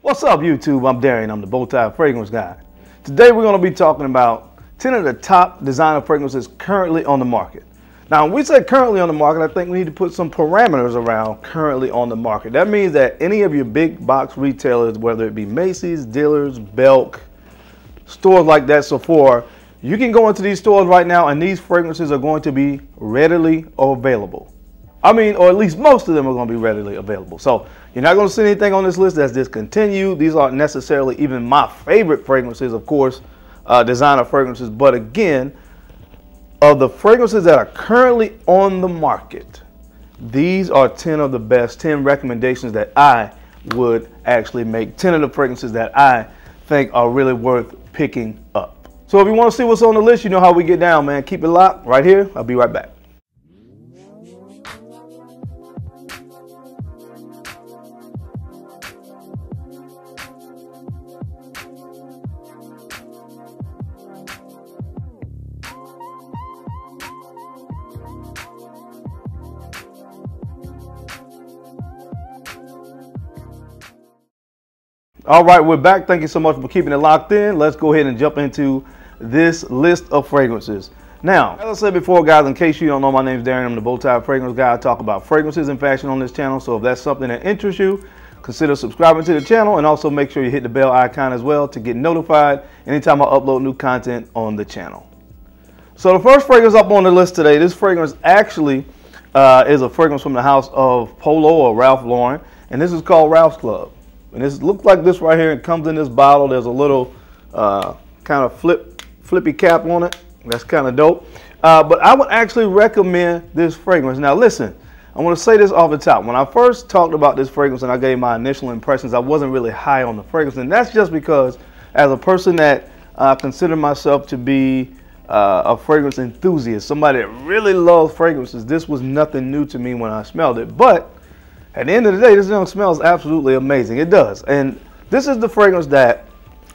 What's up, YouTube? I'm Darian. I'm the Bowtie Fragrance Guy. Today we're going to be talking about 10 of the top designer fragrances currently on the market. Now, when we say currently on the market, I think we need to put some parameters around currently on the market. That means that any of your big box retailers, whether it be Macy's, Dillard's, Belk, stores like that, Sephora, you can go into these stores right now and these fragrances are going to be readily available. I mean, or at least most of them are going to be readily available. So you're not going to see anything on this list that's discontinued. These aren't necessarily even my favorite fragrances, of course, designer fragrances. But again, of the fragrances that are currently on the market, these are 10 of the best, 10 recommendations that I would actually make, 10 of the fragrances that I think are really worth picking up. So if you want to see what's on the list, you know how we get down, man. Keep it locked right here. I'll be right back. All right, we're back. Thank you so much for keeping it locked in. Let's go ahead and jump into this list of fragrances. Now, as I said before, guys, in case you don't know, my name is Darren. I'm the Bowtie Fragrance Guy. I talk about fragrances and fashion on this channel. So if that's something that interests you, consider subscribing to the channel and also make sure you hit the bell icon as well to get notified anytime I upload new content on the channel. So the first fragrance up on the list today, this fragrance actually is a fragrance from the house of Polo or Ralph Lauren, and this is called Ralph's Club. And this looks like this right here. It comes in this bottle. There's a little kind of flippy cap on it. That's kind of dope. But I would actually recommend this fragrance. Now listen, I want to say this off the top. When I first talked about this fragrance and I gave my initial impressions, I wasn't really high on the fragrance. And that's just because as a person that consider myself to be a fragrance enthusiast, somebody that really loves fragrances, this was nothing new to me when I smelled it. But at the end of the day, this thing smells absolutely amazing. It does. And this is the fragrance that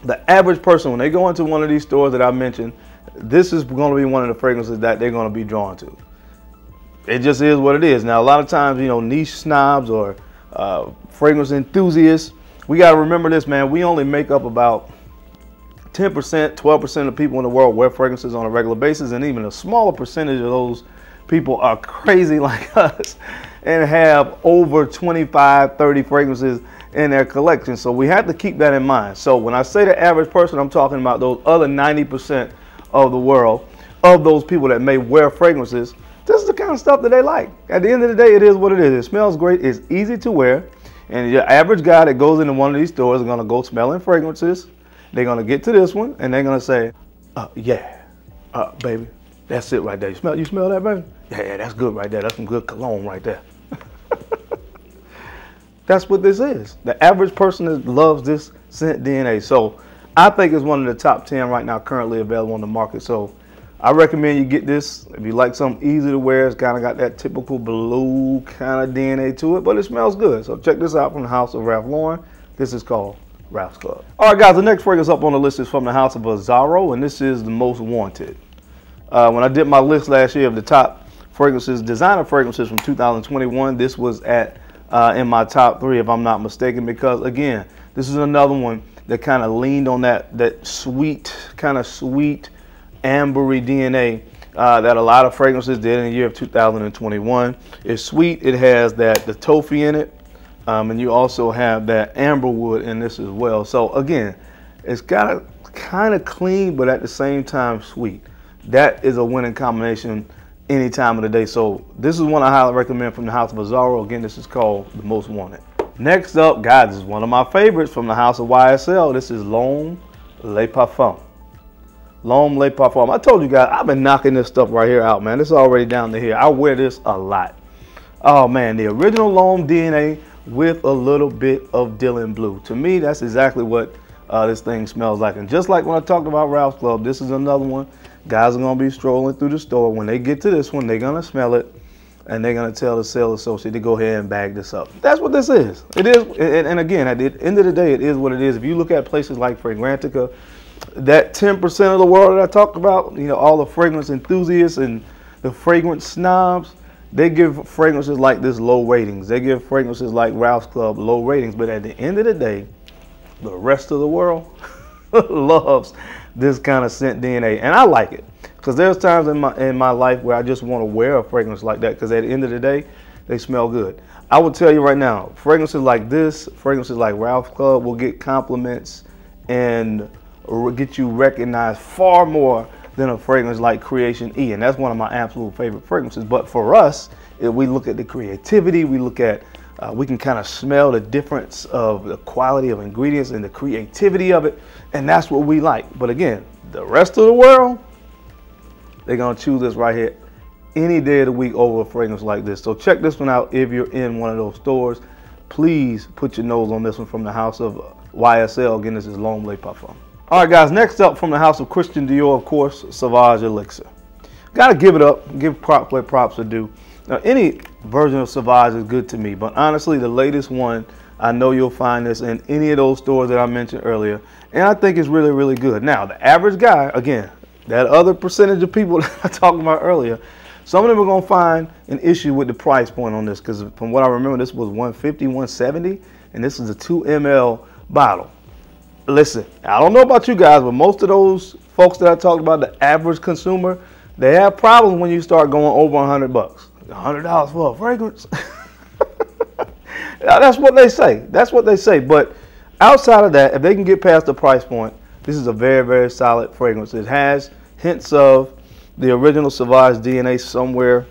the average person, when they go into one of these stores that I mentioned, this is going to be one of the fragrances that they're going to be drawn to. It just is what it is. Now, a lot of times, you know, niche snobs or fragrance enthusiasts, we got to remember this, man. We only make up about 10%, 12% of people in the world wear fragrances on a regular basis. And even a smaller percentage of those people are crazy like us and have over 25, 30 fragrances in their collection. So we have to keep that in mind. So when I say the average person, I'm talking about those other 90% of the world, of those people that may wear fragrances. This is the kind of stuff that they like. At the end of the day, it is what it is. It smells great. It's easy to wear. And your average guy that goes into one of these stores is going to go smelling fragrances. They're going to get to this one and they're going to say, yeah, baby, that's it right there. You smell that, baby? Yeah, that's good right there. That's some good cologne right there. That's what this is. The average person that loves this scent DNA. So I think it's one of the top 10 right now currently available on the market. So I recommend you get this. If you like something easy to wear, it's kind of got that typical blue kind of DNA to it, but it smells good. So check this out from the house of Ralph Lauren. This is called Ralph's Club. All right, guys, the next fragrance up on the list is from the house of Azzaro, and this is the Most Wanted. When I did my list last year of the top fragrances, designer fragrances from 2021, this was at in my top 3, if I'm not mistaken, because again, this is another one that kind of leaned on that sweet, kind of sweet, ambery DNA that a lot of fragrances did in the year of 2021. It's sweet. It has the toffee in it, and you also have that amberwood in this as well. So again, it's got a kind of clean, but at the same time sweet. That is a winning combination any time of the day. So this is one I highly recommend from the house of Azzaro. Again, this is called the Most Wanted. Next up, guys, this is one of my favorites from the house of YSL. This is L'Homme Le Parfum. L'Homme Le Parfum. I told you guys, I've been knocking this stuff right here out, man. This is already down to here. I wear this a lot. Oh man, the original L'Homme DNA with a little bit of Dylan Blue. To me, that's exactly what this thing smells like. And just like when I talked about Ralph's Club, this is another one. Guys are going to be strolling through the store. When they get to this one, they're going to smell it, and they're going to tell the sales associate to go ahead and bag this up. That's what this is. It is, and again, at the end of the day, it is what it is. If you look at places like Fragrantica, that 10% of the world that I talked about, you know, all the fragrance enthusiasts and the fragrance snobs, they give fragrances like this low ratings. They give fragrances like Ralph's Club low ratings. But at the end of the day, The rest of the world loves this kind of scent DNA, and I like it because there's times in my life where I just want to wear a fragrance like that because at the end of the day, they smell good. I will tell you right now, fragrances like this, fragrances like Ralph's Club will get compliments and get you recognized far more than a fragrance like Creation E, and that's one of my absolute favorite fragrances. But for us, if we look at the creativity, we look at we can kind of smell the difference of the quality of ingredients and the creativity of it, and that's what we like. But again, the rest of the world, they're gonna choose this right here any day of the week over a fragrance like this. So check this one out if you're in one of those stores. Please put your nose on this one from the house of YSL. Again, this is L'Homme Le Parfum. All right, guys, next up from the house of Christian Dior, of course, Sauvage Elixir. Gotta give it up, give props where props are due. Now, any version of Sauvage is good to me, but honestly, the latest one, I know you'll find this in any of those stores that I mentioned earlier, and I think it's really, really good. Now, the average guy, again, that other percentage of people that I talked about earlier, some of them are going to find an issue with the price point on this, because from what I remember, this was $150, $170, and this is a 2 ml bottle. Listen, I don't know about you guys, but most of those folks that I talked about, the average consumer, they have problems when you start going over $100. $100 for a fragrance. That's what they say. That's what they say. But outside of that, if they can get past the price point, this is a very, very solid fragrance. It has hints of the original Sauvage DNA somewhere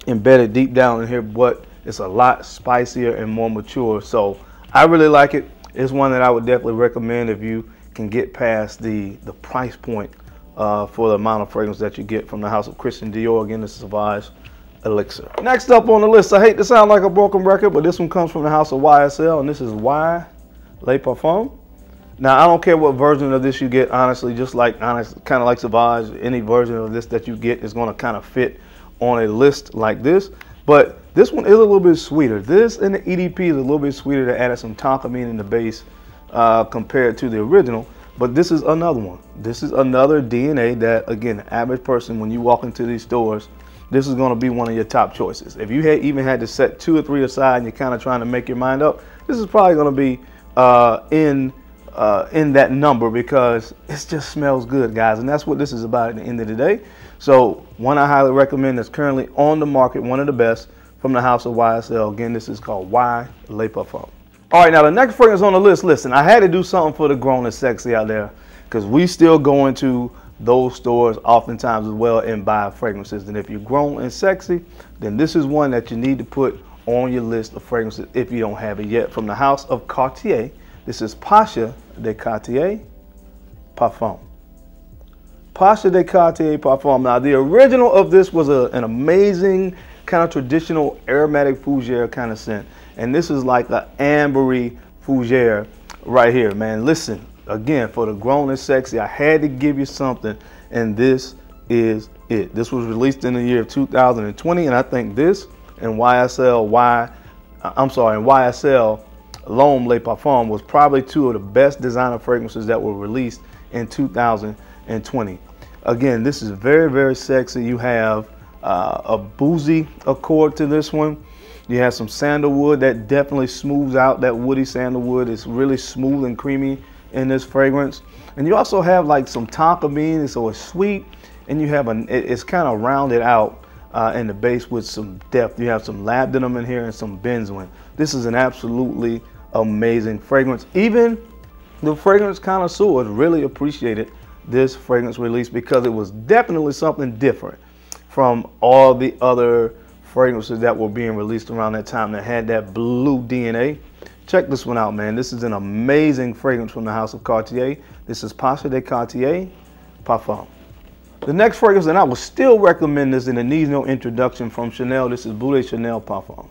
embedded deep down in here, but it's a lot spicier and more mature. So I really like it. It's one that I would definitely recommend if you can get past the price point for the amount of fragrance that you get from the house of Christian Dior. Again, this is Sauvage Elixir. Next up on the list, I hate to sound like a broken record, but this one comes from the house of YSL, and this is Y Le Parfum. Now, I don't care what version of this you get, honestly, just like, kind of like Sauvage, any version of this that you get is going to kind of fit on a list like this. But this one is a little bit sweeter. This and the EDP is a little bit sweeter. They added some tonkamine in the base compared to the original. But this is another one. This is another DNA that, again, the average person, when you walk into these stores, this is going to be one of your top choices. If you even had to set 2 or 3 aside and you're kind of trying to make your mind up, this is probably going to be in that number because it just smells good, guys. And that's what this is about at the end of the day. So one I highly recommend that's currently on the market, one of the best from the house of YSL. Again, this is called Y Le Parfum. All right, now the next fragrance on the list, listen, I had to do something for the grown and sexy out there because we still go into those stores oftentimes as well and buy fragrances. And if you're grown and sexy, then this is one that you need to put on your list of fragrances if you don't have it yet. From the house of Cartier, this is Acqu Di Cartier Parfum. Acqu Di Cartier Parfum. Now, the original of this was an amazing kind of traditional aromatic fougere kind of scent. And this is like an ambery fougere right here, man. Listen, again, for the grown and sexy, I had to give you something, and this is it. This was released in the year of 2020, and I think this and YSL L'Homme Le Parfum was probably 2 of the best designer fragrances that were released in 2020. Again, this is very, very sexy. You have a boozy accord to this one. You have some sandalwood that definitely smooths out that woody sandalwood. It's really smooth and creamy in this fragrance. And you also have like some tonkamine, so it's sweet, and you have it's kind of rounded out in the base with some depth. You have some labdanum in here and some benzoin. This is an absolutely amazing fragrance. Even the fragrance connoisseurs really appreciated this fragrance release because it was definitely something different from all the other fragrances that were being released around that time that had that blue DNA. Check this one out, man. This is an amazing fragrance from the house of Cartier. This is Acqu Di Cartier Parfum. The next fragrance, and I would still recommend this, and it needs no introduction, from Chanel. This is Bleu de Chanel Parfum.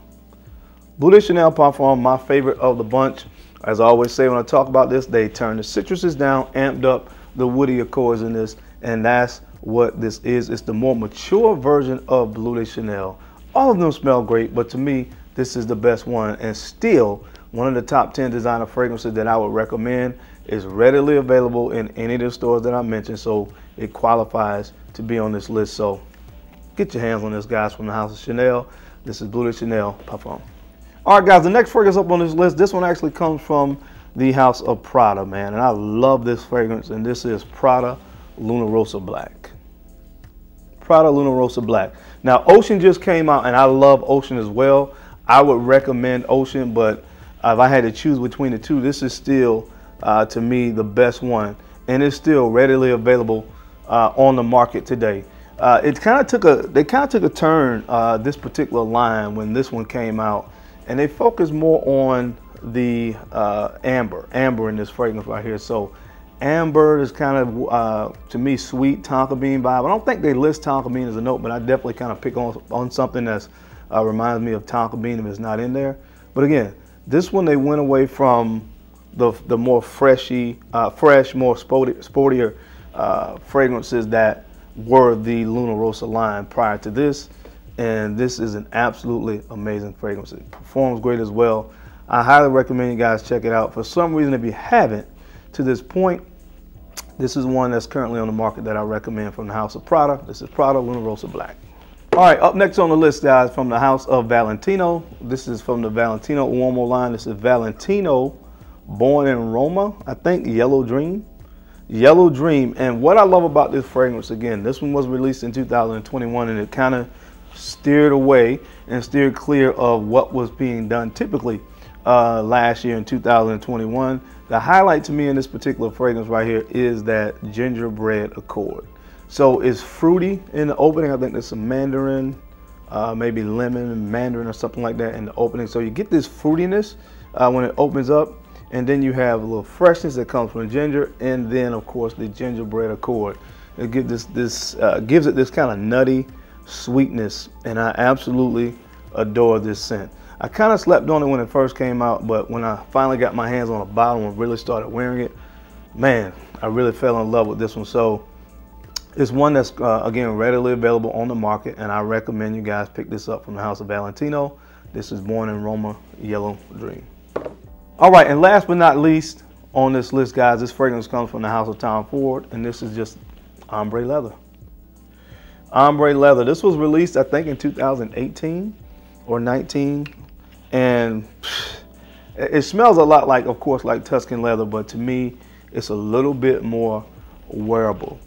Bleu de Chanel Parfum, my favorite of the bunch. As I always say when I talk about this, they turn the citruses down, amped up the woody accords in this, and that's what this is. It's the more mature version of Bleu de Chanel. All of them smell great, but to me, this is the best one, and still one of the top 10 designer fragrances that I would recommend. Is readily available in any of the stores that I mentioned, so it qualifies to be on this list. So get your hands on this, guys, from the house of Chanel. This is Bleu de Chanel Parfum. All right, guys, the next fragrance up on this list, this one actually comes from the house of Prada, man. And I love this fragrance, and this is Prada Lunarosa Black. Prada Lunarosa Black. Now, Ocean just came out, and I love Ocean as well. I would recommend Ocean, but if I had to choose between the two, this is still, to me, the best one. And it's still readily available on the market today. They kind of took a turn, this particular line, when this one came out, and they focused more on the amber in this fragrance right here. So amber is kind of, to me, sweet tonka bean vibe. I don't think they list tonka bean as a note, but I definitely kind of pick on something that's reminds me of tonka bean if it's not in there. But again, this one, they went away from the more fresh, more sportier fragrances that were the Lunarosa line prior to this. And this is an absolutely amazing fragrance. It performs great as well. I highly recommend you guys check it out. For some reason, if you haven't to this point, this is one that's currently on the market that I recommend from the house of Prada. This is Prada Lunarosa Black. All right, up next on the list, guys, from the house of Valentino. This is from the Valentino Uomo line. This is Valentino Born in Roma, I think, Yellow Dream. Yellow Dream. And what I love about this fragrance, again, this one was released in 2021, and it kind of steered away and steered clear of what was being done typically last year in 2021. The highlight to me in this particular fragrance right here is that gingerbread accord. So it's fruity in the opening. I think there's some mandarin, maybe lemon and mandarin or something like that in the opening. So you get this fruitiness when it opens up, and then you have a little freshness that comes from the ginger, and then of course the gingerbread accord. It gives gives it this kind of nutty sweetness, and I absolutely adore this scent. I kind of slept on it when it first came out, but when I finally got my hands on a bottle and really started wearing it, man, I really fell in love with this one. So it's one that's, again, readily available on the market, and I recommend you guys pick this up from the house of Valentino. This is Born in Roma, Yellow Dream. All right, and last but not least on this list, guys, this fragrance comes from the house of Tom Ford, and this is just Ombre Leather. Ombre Leather. This was released, I think, in 2018 or 19, and it smells a lot like, of course, like Tuscan leather, but to me, it's a little bit more wearable,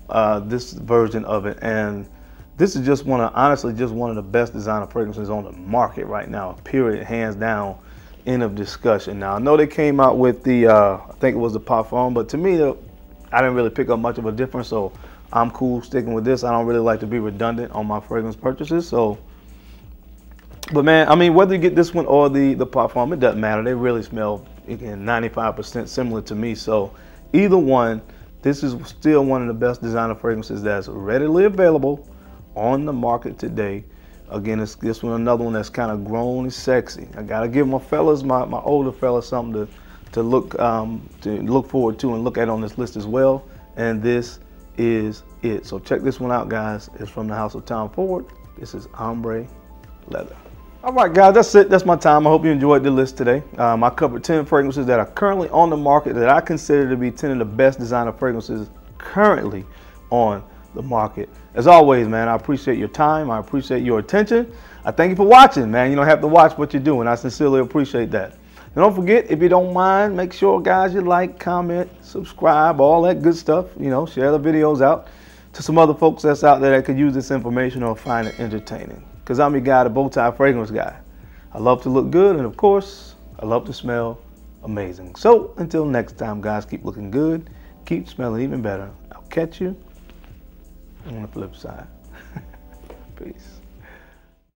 this version of it. And this is just honestly just one of the best designer fragrances on the market right now, period, hands down, end of discussion. Now, I know they came out with the, I think it was the Parfum, but to me, I didn't really pick up much of a difference, so I'm cool sticking with this. I don't really like to be redundant on my fragrance purchases, so. But man, I mean, whether you get this one or the Parfum, it doesn't matter. They really smell, again, 95% similar to me. So either one, this is still one of the best designer fragrances that's readily available on the market today. Again, this one, another one that's kind of grown and sexy. I gotta give my fellas, my older fellas, something to look forward to and look at on this list as well. And this is it. So check this one out, guys. It's from the house of Tom Ford. This is Ombre Leather. All right, guys, that's it. That's my time. I hope you enjoyed the list today. I covered 10 fragrances that are currently on the market that I consider to be 10 of the best designer fragrances currently on the market. As always, man, I appreciate your time. I appreciate your attention. I thank you for watching, man. You don't have to watch what you're doing. I sincerely appreciate that. And don't forget, if you don't mind, make sure, guys, you like, comment, subscribe, all that good stuff. You know, share the videos out to some other folks that's out there that could use this information or find it entertaining. Because I'm your guy, the bow tie fragrance guy. I love to look good, and of course, I love to smell amazing. So until next time, guys, keep looking good, keep smelling even better. I'll catch you on the flip side. Peace.